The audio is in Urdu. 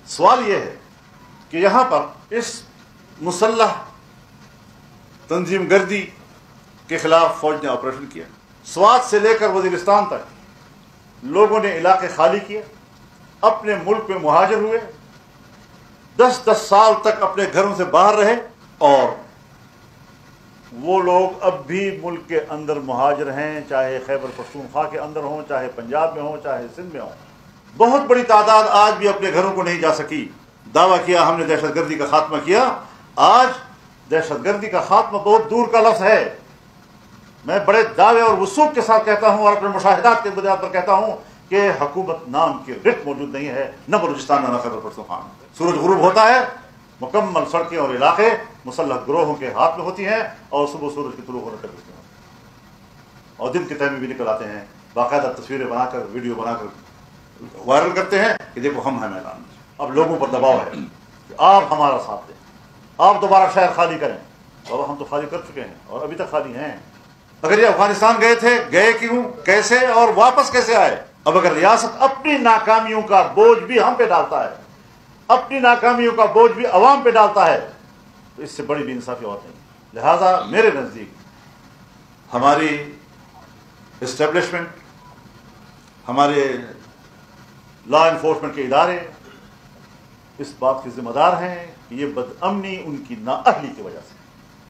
سوال یہ ہے کہ یہاں پر اس مسلح تنظیم گردی کے خلاف فوج نے آپریشن کیا. سوات سے لے کر وزیرستان تک لوگوں نے علاقے خالی کیے, اپنے ملک میں مہاجر ہوئے, 10 سال تک اپنے گھروں سے باہر رہے, اور وہ لوگ اب بھی ملک کے اندر مہاجر ہیں, چاہے خیبر پختونخوا کے اندر ہوں, چاہے پنجاب میں ہوں, چاہے سندھ میں ہوں. بہت بڑی تعداد آج بھی اپنے گھروں کو نہیں جا سکی. دعویٰ کیا ہم نے دہشت گردی کا خاتمہ کیا. آج دہشت گردی کا خاتمہ بہت دور کا لفظ ہے. میں بڑے دعوے اور وثوق کے ساتھ کہتا ہوں اور اپنے مشاہدات کے بنیاد پر کہتا ہوں کہ حکومت نام کی رٹ موجود نہیں ہے, نہ بلوچستان نہ خیبر پختونخوا. سورج غروب ہوتا ہے, مکمل سڑکیں اور علاقے مسلح گروہوں کے ہاتھ میں ہوتی ہیں, اور صبح سورج کے طلوع ہونے تک ہوتی ہیں, اور دن کے ٹائم بھی نکل آتے ہیں, باقاعدہ تصویریں بنا کر ویڈیو بنا کر وائرل کرتے ہیں کہ دیکھو ہم ہیں میدان میں. اب لوگوں پر دباؤ ہے کہ آپ ہمارا ساتھ دیں, آپ دوبارہ شہر خالی کریں. اور ہم تو خالی کر چکے ہیں اور ابھی تک خالی ہیں. اگر یہ افغانستان گئے تھے, گئے کیوں, کیسے اور واپس کیسے آئے؟ اب اگر ریاست اپنی ناکامیوں کا بوجھ بھی ہم پہ ڈالتا ہے, اپنی ناکامیوں کا بوجھ بھی عوام پہ ڈالتا ہے, تو اس سے بڑی بے انصافی اور نہیں. لہذا میرے نزدیک ہماری اسٹیبلشمنٹ, ہمارے لا انفورسمنٹ کے ادارے اس بات کے ذمہ دار ہیں کہ یہ بد امنی ان کی نااہلی کی وجہ سے